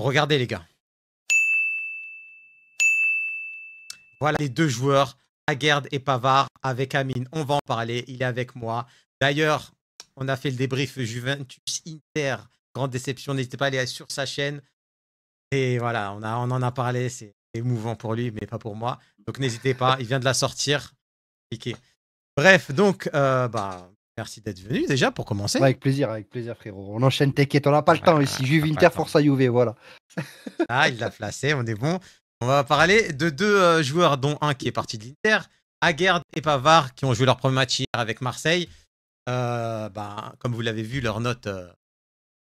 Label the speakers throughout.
Speaker 1: Regardez les gars. Voilà les deux joueurs, Aguerd et Pavard, avec Amine. On va en parler, il est avec moi. D'ailleurs, on a fait le débrief Juventus-Inter. Grande déception, n'hésitez pas à aller sur sa chaîne. Et voilà, on en a parlé, c'est émouvant pour lui, mais pas pour moi. Donc n'hésitez pas, il vient de la sortir. Cliquez. Bref, donc, merci d'être venu déjà pour commencer.
Speaker 2: Ouais, avec plaisir, frérot. On enchaîne, t'inquiète, on n'a pas le temps ici. Juve Inter, Forza Juve, voilà.
Speaker 1: Ah, il l'a placé, on est bon. On va parler de deux joueurs, dont un qui est parti de l'Inter, Aguerd et Pavard, qui ont joué leur premier match hier avec Marseille. Comme vous l'avez vu, leur note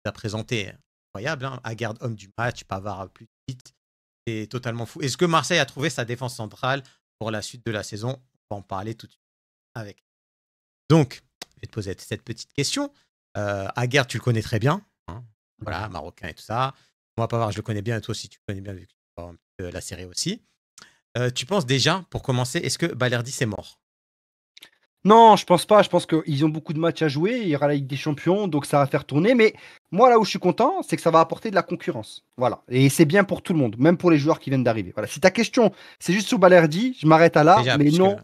Speaker 1: à présenter incroyable. Hein. Aguerd, homme du match, Pavard plus vite. C'est totalement fou. Est-ce que Marseille a trouvé sa défense centrale pour la suite de la saison? On va en parler tout de suite avec. Donc, je vais te poser cette petite question. Aguerd, tu le connais très bien. Hein. Voilà, marocain et tout ça. Moi, Pavard, je le connais bien. Et toi aussi, tu le connais bien vu que tu vois un petit peu la série aussi. Tu penses déjà, pour commencer, est-ce que Balerdi, c'est mort?
Speaker 2: Non, je pense pas. Je pense qu'ils ont beaucoup de matchs à jouer. Il y aura la Ligue des Champions, donc ça va faire tourner. Mais moi, là où je suis content, c'est que ça va apporter de la concurrence. Voilà. Et c'est bien pour tout le monde, même pour les joueurs qui viennent d'arriver. Voilà. Si ta question, c'est juste sur Balerdi, je m'arrête à là.
Speaker 1: Déjà,
Speaker 2: mais
Speaker 1: puisque
Speaker 2: non.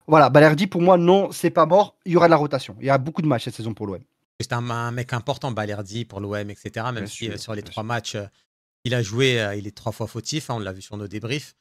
Speaker 2: Voilà, Balerdi, pour moi, non, c'est pas mort. Il y aura de la rotation. Il y a beaucoup de matchs cette saison pour l'OM.
Speaker 1: c'est un mec important, Balerdi, pour l'OM, etc. Même
Speaker 2: Bien
Speaker 1: si
Speaker 2: sûr,
Speaker 1: sur les
Speaker 2: bien
Speaker 1: 3
Speaker 2: sûr.
Speaker 1: matchs, il a joué, il est 3 fois fautif. Hein, on l'a vu sur nos débriefs.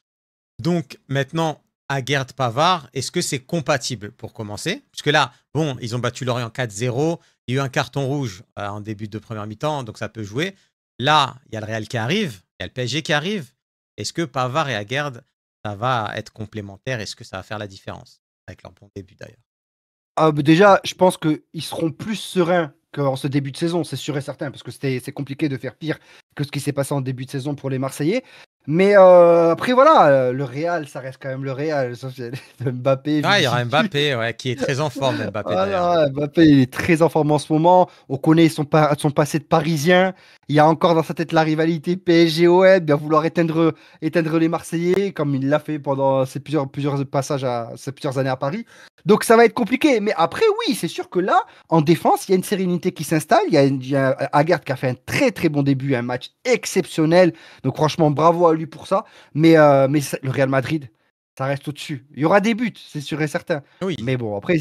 Speaker 1: Donc, maintenant, Aguerd Pavard, est-ce que c'est compatible pour commencer? Puisque là, bon, ils ont battu Lorient 4-0. Il y a eu un carton rouge en début de première mi-temps, donc ça peut jouer. Là, il y a le Real qui arrive, il y a le PSG qui arrive. Est-ce que Pavard et Aguerd, ça va être complémentaire? Est-ce que ça va faire la différence? Avec leur bon début d'ailleurs.
Speaker 2: Déjà, je pense qu'ils seront plus sereins qu'en ce début de saison, c'est sûr et certain, parce que c'est compliqué de faire pire que ce qui s'est passé en début de saison pour les Marseillais. Mais après, voilà, le Real, ça reste quand même le Real. Sauf Mbappé,
Speaker 1: Ah, il y aura
Speaker 2: Vinicius.
Speaker 1: Mbappé, ouais, qui est très en forme, Mbappé d'ailleurs.
Speaker 2: Voilà, Mbappé, il est très en forme en ce moment. On connaît son passé de Parisien. Il y a encore dans sa tête la rivalité PSG-OM, bien vouloir éteindre les Marseillais, comme il l'a fait pendant plusieurs passages, ces plusieurs années à Paris. Donc ça va être compliqué. Mais après, oui, c'est sûr que là, en défense, il y a une sérénité qui s'installe. Il y a Aguerd qui a fait un très très bon début, un match exceptionnel. Donc franchement, bravo à lui pour ça. Mais le Real Madrid, ça reste au-dessus. Il y aura des buts, c'est sûr et certain.
Speaker 1: Oui,
Speaker 2: Mais bon, après,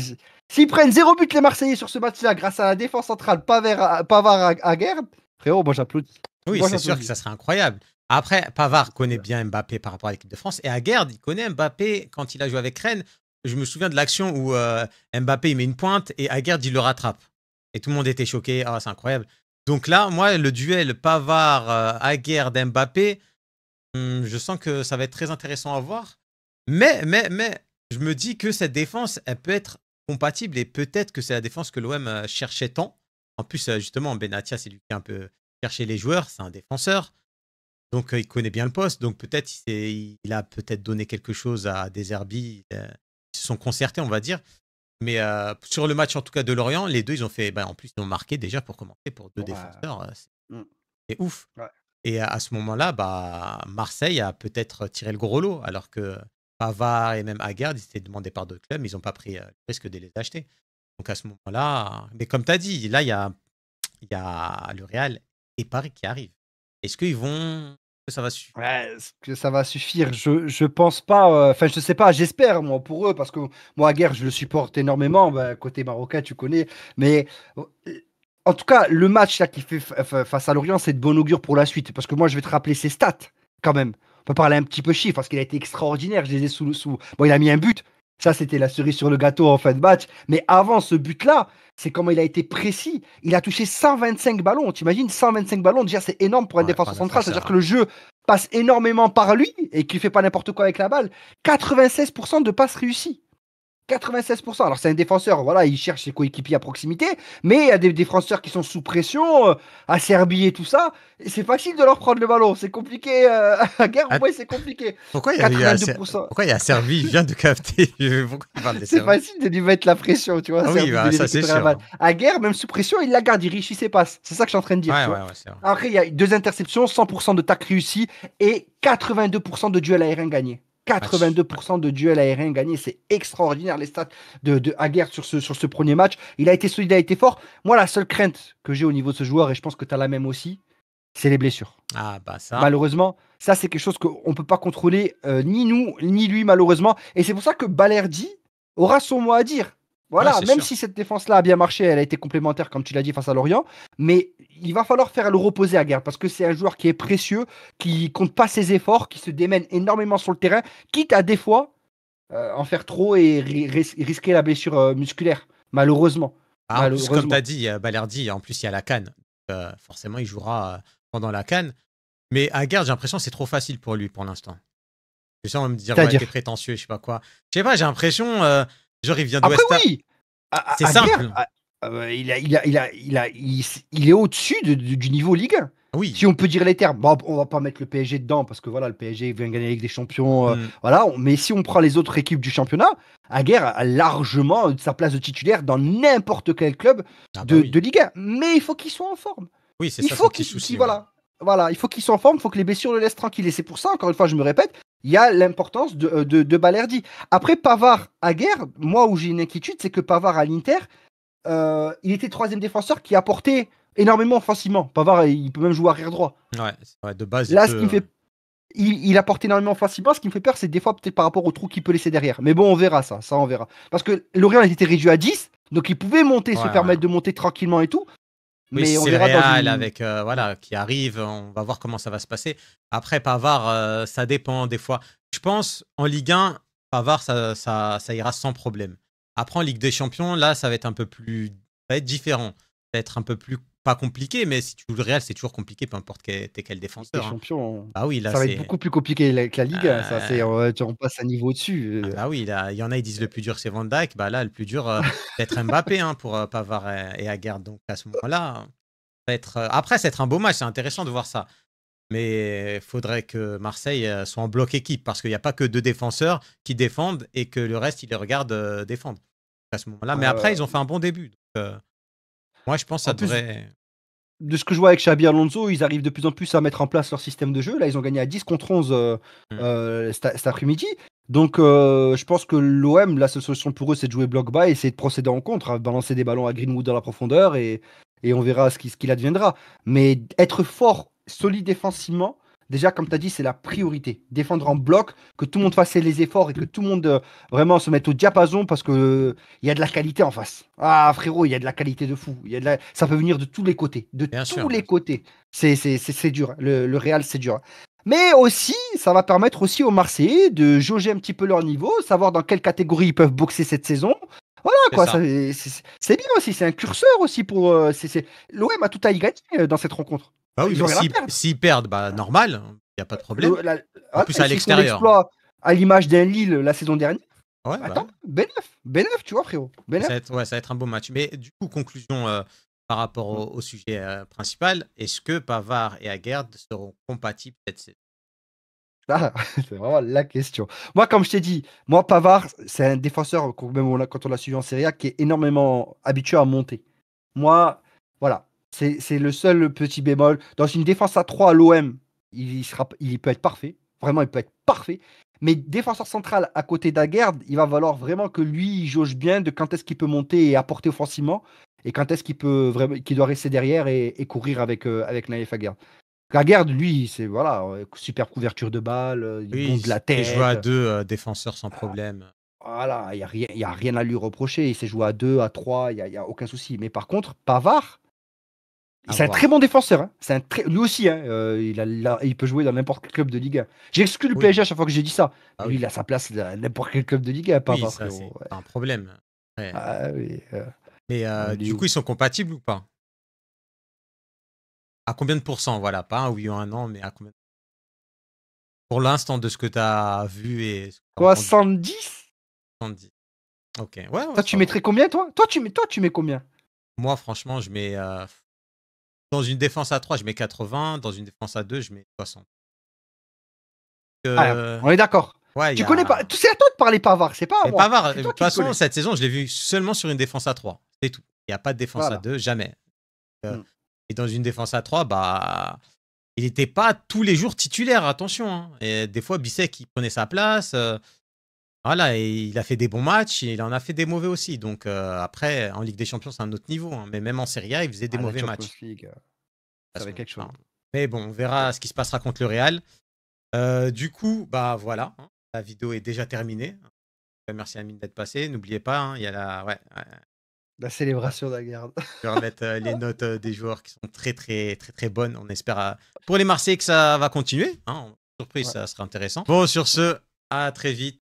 Speaker 2: s'ils prennent 0 but les Marseillais sur ce match-là grâce à la défense centrale Pavard Aguerd, frérot, moi j'applaudis.
Speaker 1: oui,
Speaker 2: Moi
Speaker 1: c'est sûr que
Speaker 2: j'applaudis.
Speaker 1: ça serait incroyable. Après, Pavard connaît bien Mbappé par rapport à l'équipe de France. Et Aguerd, il connaît Mbappé quand il a joué avec Rennes. Je me souviens de l'action où Mbappé il met une pointe et Aguerd il le rattrape. Et tout le monde était choqué. Ah, c'est incroyable. Donc là, moi, le duel Pavard, Aguerd, Mbappé, je sens que ça va être très intéressant à voir. Mais, je me dis que cette défense, elle peut être compatible et peut-être que c'est la défense que l'OM cherchait tant. En plus, justement, Benatia, c'est lui qui a un peu cherché les joueurs. C'est un défenseur. Donc, il connaît bien le poste. Donc, peut-être il a peut-être donné quelque chose à Deserbi. Ils se sont concertés, on va dire. Mais sur le match, en tout cas, de Lorient, les deux, ils ont fait. En plus, ils ont marqué déjà pour commencer pour deux
Speaker 2: Ouais.
Speaker 1: défenseurs.
Speaker 2: Mm.
Speaker 1: C'est ouf.
Speaker 2: Ouais.
Speaker 1: Et à ce moment-là, Marseille a peut-être tiré le gros lot. Alors que Pavard et même Aguerd, ils s'étaient demandés par d'autres clubs. Mais ils n'ont pas pris le risque de les acheter. Donc, à ce moment-là. Mais comme tu as dit, là, il y a le Real et Paris qui arrivent. Est-ce qu'ils vont. Ça va suffire?
Speaker 2: Ouais, est-ce que ça va suffire? Je pense pas. Enfin, je sais pas, j'espère, moi, pour eux, parce que moi, Aguerd, je le supporte énormément. Côté marocain, tu connais. Mais en tout cas, le match là, qu'il fait face à Lorient, c'est de bon augure pour la suite. Parce que moi, je vais te rappeler ses stats, quand même. On peut parler un petit peu chiffres, parce qu'il a été extraordinaire. Je les ai sous. Bon, il a mis un but. Ça, c'était la cerise sur le gâteau en fin de match. Mais avant ce but-là, c'est comment il a été précis. Il a touché 125 ballons. T'imagines, 125 ballons, déjà, c'est énorme pour un
Speaker 1: Ouais, pour un
Speaker 2: défenseur central. C'est-à-dire
Speaker 1: défenseur.
Speaker 2: que le jeu passe énormément par lui et qu'il fait pas n'importe quoi avec la balle. 96% de passes réussies. 96%. Alors, c'est un défenseur, voilà, il cherche ses coéquipiers à proximité, mais il y a des défenseurs qui sont sous pression, à Serbie et tout ça. Et c'est facile de leur prendre le ballon. C'est compliqué. À guerre,
Speaker 1: Ah,
Speaker 2: ouais, c'est compliqué.
Speaker 1: pourquoi il y a
Speaker 2: 82%.
Speaker 1: pourquoi il y a Servi? Je viens de capter. Pourquoi il parle des
Speaker 2: C'est
Speaker 1: Servi?
Speaker 2: facile de lui mettre la pression, tu vois,
Speaker 1: Ah oui,
Speaker 2: Serbie, de lui
Speaker 1: ça c'est
Speaker 2: récupérer la
Speaker 1: sûr.
Speaker 2: balle. À guerre, même sous pression, il la garde, il réussit ses passes. C'est ça que je suis en train de dire,
Speaker 1: Ouais,
Speaker 2: tu vois.
Speaker 1: c'est vrai.
Speaker 2: Après, il y a 2 interceptions, 100% de tac réussi et 82% de duels aériens gagnés.
Speaker 1: Match.
Speaker 2: 82% de duels aériens gagnés, c'est extraordinaire les stats de Aguerd sur ce premier match. Il a été solide, il a été fort. Moi, la seule crainte que j'ai au niveau de ce joueur, et je pense que tu as la même aussi, c'est les blessures.
Speaker 1: Ah, bah ça.
Speaker 2: Malheureusement, ça, c'est quelque chose qu'on ne peut pas contrôler, ni nous, ni lui, malheureusement. Et c'est pour ça que Balerdi aura son mot à dire.
Speaker 1: Ouais,
Speaker 2: Voilà,
Speaker 1: c'est
Speaker 2: même
Speaker 1: sûr.
Speaker 2: si cette défense-là a bien marché, elle a été complémentaire, comme tu l'as dit, face à Lorient. Mais il va falloir faire le reposer à Guerre parce que c'est un joueur qui est précieux, qui compte pas ses efforts, qui se démène énormément sur le terrain, quitte à des fois en faire trop et risquer la blessure musculaire. Malheureusement.
Speaker 1: En plus, comme tu as
Speaker 2: Malheureusement.
Speaker 1: dit, Balerdi, en plus, il y a la CAN. Forcément, il jouera pendant la CAN. Mais Aguerd, j'ai l'impression que c'est trop facile pour lui pour l'instant. Je sens, on va me dire, ouais, t'es
Speaker 2: C'est-à-dire.
Speaker 1: prétentieux, je sais pas quoi. Je sais pas, j'ai l'impression, genre, il vient de
Speaker 2: Après,
Speaker 1: West Ham.
Speaker 2: oui,
Speaker 1: C'est
Speaker 2: Aguerd,
Speaker 1: simple.
Speaker 2: il est au-dessus du niveau Ligue 1.
Speaker 1: Oui.
Speaker 2: Si on peut dire les termes, bon, on va pas mettre le PSG dedans parce que voilà, le PSG vient gagner la Ligue des Champions.
Speaker 1: Hmm.
Speaker 2: Voilà, mais si on prend les autres équipes du championnat, Aguerd a largement sa place de titulaire dans n'importe quel club
Speaker 1: Ah bah oui.
Speaker 2: de Ligue 1. Mais il faut qu'il soit en forme.
Speaker 1: Oui, c'est
Speaker 2: Il
Speaker 1: ça son
Speaker 2: faut
Speaker 1: petit
Speaker 2: qu'il
Speaker 1: souci, ouais.
Speaker 2: voilà, il faut qu'il soit en forme, il faut que les blessures le laissent tranquille. Et c'est pour ça, encore une fois, je me répète, il y a l'importance de Balerdi. Après, Pavard à Guerre, moi où j'ai une inquiétude, c'est que Pavard à l'Inter, il était troisième défenseur qui apportait énormément offensivement. Pavard, il peut même jouer arrière droit.
Speaker 1: Ouais, de base, il
Speaker 2: Là, ce qui
Speaker 1: peut.
Speaker 2: me fait, il apporte énormément offensivement. Ce qui me fait peur, c'est des fois peut-être par rapport au trou qu'il peut laisser derrière. Mais bon, on verra ça. Ça, on verra. Parce que Lorient, il était réduit à 10, donc il pouvait monter,
Speaker 1: Ouais,
Speaker 2: se
Speaker 1: ouais.
Speaker 2: permettre de monter tranquillement et tout.
Speaker 1: Oui, si
Speaker 2: Mais on
Speaker 1: c'est le
Speaker 2: verra dans
Speaker 1: Real
Speaker 2: une.
Speaker 1: avec, voilà, qui arrive, on va voir comment ça va se passer. Après, Pavard, ça dépend des fois. Je pense, en Ligue 1, Pavard, ça ira sans problème. Après, en Ligue des Champions, là, ça va être un peu plus. Ça va être différent. Ça va être un peu plus. Pas compliqué, mais si tu joues le Real, c'est toujours compliqué, peu importe t'es quel
Speaker 2: Ligue des
Speaker 1: défenseur, hein.
Speaker 2: Champions,
Speaker 1: Bah oui, là,
Speaker 2: ça va être
Speaker 1: c'est.
Speaker 2: beaucoup plus compliqué que la Ligue 1. Ça, c'est,
Speaker 1: euh,
Speaker 2: on passe un niveau au-dessus.
Speaker 1: Ah bah oui, là, il y en a, ils disent le plus dur, c'est Van Dijk. Bah là, le plus dur, c'est être Mbappé, hein, pour Pavard et Aguerd. Donc à ce moment-là, ça va être. Après, c'est être un beau match, c'est intéressant de voir ça. Mais il faudrait que Marseille soit en bloc équipe parce qu'il n'y a pas que deux défenseurs qui défendent et que le reste, ils les regardent défendre à ce moment-là. Mais après,
Speaker 2: Euh,
Speaker 1: ils ont fait un bon début. Donc, moi, je pense que ça
Speaker 2: En plus,
Speaker 1: devrait.
Speaker 2: de ce que je vois avec Xabi Alonso, ils arrivent de plus en plus à mettre en place leur système de jeu. Là, ils ont gagné à 10 contre 11
Speaker 1: Hmm.
Speaker 2: cet après-midi. Donc, je pense que l'OM, la seule solution pour eux, c'est de jouer bloc bas et essayer de procéder en contre, à balancer des ballons à Greenwood dans la profondeur et on verra ce qu'il adviendra. Mais être fort, solide défensivement, déjà, comme tu as dit, c'est la priorité. Défendre en bloc, que tout le monde fasse les efforts et que tout le monde vraiment se mette au diapason parce que il y a de la qualité en face. Ah, frérot, il y a de la qualité de fou. Ça peut venir de tous les côtés. De
Speaker 1: Bien sûr,
Speaker 2: tous
Speaker 1: bien
Speaker 2: les
Speaker 1: sûr.
Speaker 2: côtés. C'est dur, hein. Le Real, c'est dur. Mais aussi, ça va permettre aussi aux Marseillais de jauger un petit peu leur niveau, savoir dans quelle catégorie ils peuvent boxer cette saison. Voilà,
Speaker 1: C'est
Speaker 2: quoi.
Speaker 1: ça.
Speaker 2: C'est bien aussi. C'est un curseur aussi pour. L'OM a tout à y gagner dans cette rencontre.
Speaker 1: Bah oui,
Speaker 2: Ils ont
Speaker 1: mais
Speaker 2: rien à perdre.
Speaker 1: s'ils perdent, bah normal, il n'y a pas de problème. En
Speaker 2: Voilà,
Speaker 1: plus,
Speaker 2: et
Speaker 1: à
Speaker 2: s'ils font
Speaker 1: l'extérieur.
Speaker 2: l'exploit à l'image d'un Lille la saison dernière,
Speaker 1: Ouais,
Speaker 2: bah,
Speaker 1: bah
Speaker 2: attends, Benef, Benef, tu vois, frérot. Benef.
Speaker 1: ouais, ça va être un beau match. Mais du coup, conclusion par rapport au sujet principal, est-ce que Pavard et Aguerd seront compatibles cette saison?
Speaker 2: Ah, c'est vraiment la question. Moi, comme je t'ai dit, moi, Pavard, c'est un défenseur, même quand on l'a suivi en Serie A, qui est énormément habitué à monter. Moi, voilà, c'est le seul petit bémol. Dans une défense à 3 à l'OM, il peut être parfait. Vraiment, il peut être parfait. Mais défenseur central à côté d'Aguerd, il va falloir vraiment que lui, il jauge bien de quand est-ce qu'il peut monter et apporter offensivement et quand est-ce qu'il doit rester derrière et courir avec Naïf Aguerd. Aguerd, lui, c'est voilà, super couverture de balle, il
Speaker 1: Oui,
Speaker 2: monte de la
Speaker 1: il sait jouer à
Speaker 2: tête.
Speaker 1: deux défenseurs sans problème.
Speaker 2: Voilà, il y a rien à lui reprocher. Il sait jouer à 2 à 3 y a aucun souci. Mais par contre, Pavard,
Speaker 1: À
Speaker 2: c'est un très
Speaker 1: voir.
Speaker 2: bon défenseur, hein. Lui aussi, hein, il peut jouer dans n'importe quel club de Ligue 1. J'ai exclu le
Speaker 1: Oui,
Speaker 2: PSG à chaque fois que j'ai dit ça.
Speaker 1: bah
Speaker 2: Lui,
Speaker 1: oui.
Speaker 2: il a sa place dans n'importe quel club de Ligue 1,
Speaker 1: Oui,
Speaker 2: Pavard,
Speaker 1: ça,
Speaker 2: frérot.
Speaker 1: c'est
Speaker 2: Ouais.
Speaker 1: pas un problème. Ouais.
Speaker 2: Ah oui,
Speaker 1: Mais du coup, ils sont compatibles ou pas? À combien de pourcents? Voilà, pas un oui ou un non, mais à combien? Pour l'instant, de ce que tu as vu et ce que tu as entendu,
Speaker 2: 70.
Speaker 1: 70. Ok, ouais, ouais,
Speaker 2: Toi, tu
Speaker 1: ça va.
Speaker 2: mettrais combien, toi? Toi, tu mets combien?
Speaker 1: Moi, franchement, je mets. Dans une défense à 3, je mets 80. Dans une défense à 2, je mets 60.
Speaker 2: Ah,
Speaker 1: Euh,
Speaker 2: on est d'accord.
Speaker 1: ouais, il y
Speaker 2: Tu connais pas.
Speaker 1: a.
Speaker 2: C'est à toi de parler Pavard, c'est pas à
Speaker 1: Mais
Speaker 2: moi.
Speaker 1: Pavard,
Speaker 2: C'est
Speaker 1: de
Speaker 2: toi
Speaker 1: toute
Speaker 2: qui le
Speaker 1: façon,
Speaker 2: connais.
Speaker 1: cette saison, je l'ai vu seulement sur une défense à 3. C'est tout. Il n'y a pas de défense à
Speaker 2: Voilà.
Speaker 1: 2, jamais. Euh,
Speaker 2: Mm.
Speaker 1: et dans une défense à 3, bah. Il n'était pas tous les jours titulaire, attention, hein. Et des fois, Bissek, il prenait sa place. Voilà, et il a fait des bons matchs, et il en a fait des mauvais aussi. Donc après, en Ligue des Champions, c'est un autre niveau, hein. Mais même en Serie A, il faisait des
Speaker 2: Ah, la
Speaker 1: mauvais
Speaker 2: Champions
Speaker 1: matchs
Speaker 2: League,
Speaker 1: à
Speaker 2: ça
Speaker 1: ce
Speaker 2: avait quelque chose.
Speaker 1: moment-là. Mais bon, on verra ce qui se passera contre le Real. Du coup, bah voilà, hein, la vidéo est déjà terminée. Merci Amine d'être passé. N'oubliez pas, hein, il y a
Speaker 2: La célébration d'Aguerd.
Speaker 1: je vais remettre les notes des joueurs qui sont très très très très bonnes. On espère pour les Marseillais que ça va continuer. Hein. Surprise,
Speaker 2: Ouais.
Speaker 1: ça sera intéressant. Bon, sur ce, à très vite.